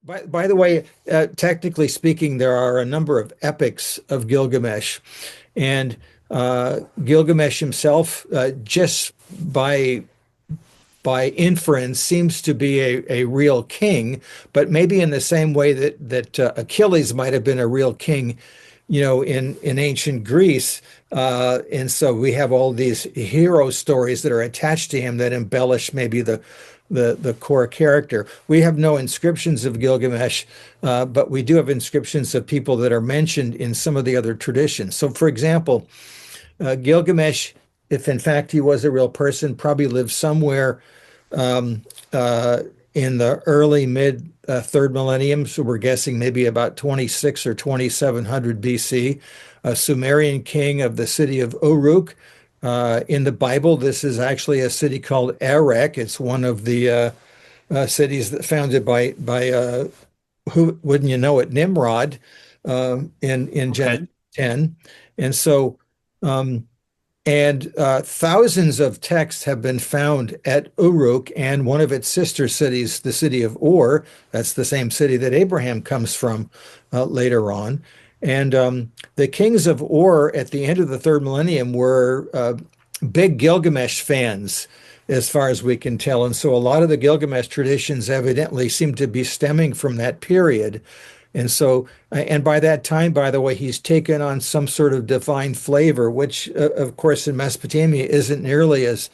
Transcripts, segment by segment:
By the way, technically speaking, there are a number of epics of Gilgamesh, and Gilgamesh himself, just by by inference, seems to be a real king, but maybe in the same way that Achilles might have been a real king, in ancient Greece. And so we have all these hero stories that are attached to him that embellish maybe the core character. We have no inscriptions of Gilgamesh, but we do have inscriptions of people that are mentioned in some of the other traditions. So, for example, Gilgamesh, if in fact he was a real person, probably lived somewhere um, uh, in the early mid third millennium. So we're guessing maybe about 26 or 2700 BC, a Sumerian king of the city of Uruk. In the Bible, this is actually a city called Erech. It's one of the cities that founded by who wouldn't you know it, Nimrod, in Genesis Okay. 10. And so um, and thousands of texts have been found at Uruk and one of its sister cities, the city of Ur. That's the same city that Abraham comes from later on. And the kings of Ur at the end of the third millennium were big Gilgamesh fans, as far as we can tell. And so a lot of the Gilgamesh traditions evidently seem to be stemming from that period. And so, and by that time, by the way, he's taken on some sort of divine flavor, which, of course, in Mesopotamia isn't nearly as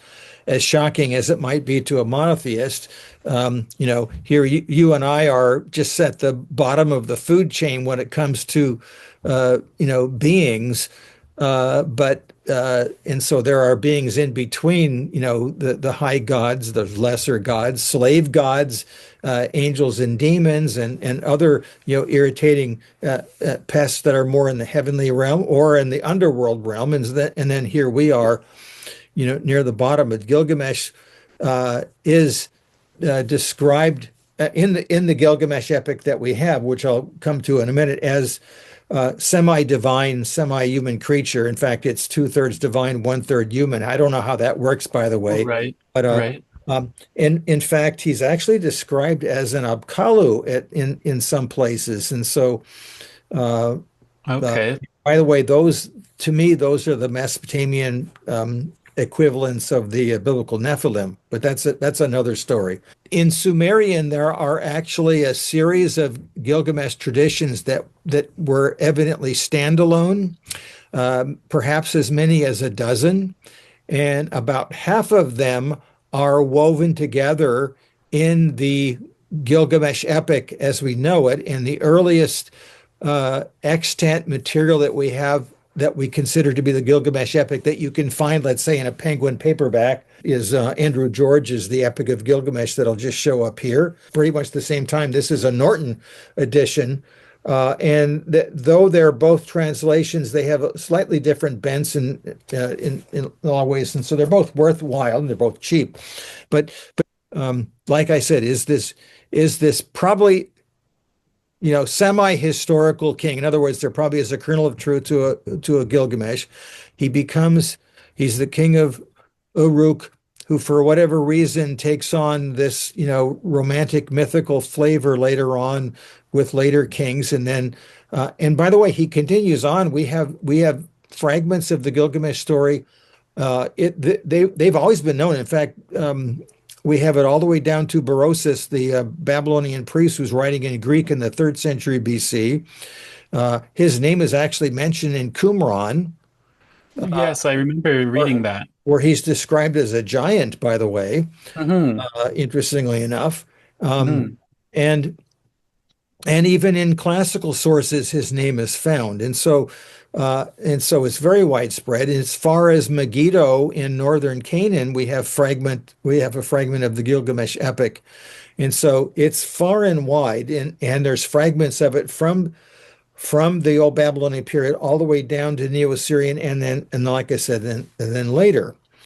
shocking as it might be to a monotheist. Here you and I are just at the bottom of the food chain when it comes to, beings. And so there are beings in between, the high gods, the lesser gods, slave gods, angels and demons, and other, irritating pests that are more in the heavenly realm or in the underworld realm. And then here we are, near the bottom. But Gilgamesh is described in the Gilgamesh epic that we have, which I'll come to in a minute, as semi-divine, semi-human creature. In fact, it's two-thirds divine, one-third human. I don't know how that works, by the way, Right. but Right. in fact, he's actually described as an Apkallu in some places. And so, uh, uh, Okay. by the way, those to me, those are the Mesopotamian equivalents of the biblical Nephilim, but that's another story. In Sumerian, there are actually a series of Gilgamesh traditions that were evidently standalone, perhaps as many as a dozen, and about half of them are woven together in the Gilgamesh epic as we know it. And the earliest extant material that we have that we consider to be the Gilgamesh epic that you can find, let's say, in a Penguin paperback, is Andrew George's The Epic of Gilgamesh that'll just show up here. Pretty much the same time. This is a Norton edition. Though they're both translations, they have slightly different bents in a lot of ways, and so they're both worthwhile and they're both cheap. But like I said, is this probably semi-historical king? In other words, there probably is a kernel of truth to a Gilgamesh. He becomes he's the king of Uruk, who for whatever reason takes on this, romantic mythical flavor later on with later kings. And by the way, he continues on. We have fragments of the Gilgamesh story. They've always been known. In fact, we have it all the way down to Berosus, the Babylonian priest who's writing in Greek in the third century BC. His name is actually mentioned in Qumran, Yes, I remember where, reading that. where he's described as a giant, by the way, Hmm. interestingly enough. Um, Hmm. and and even in classical sources, his name is found. And so it's very widespread. As far as Megiddo in northern Canaan, we have a fragment of the Gilgamesh epic. And so it's far and wide, and there's fragments of it from the old Babylonian period all the way down to Neo-Assyrian, and like I said, then later.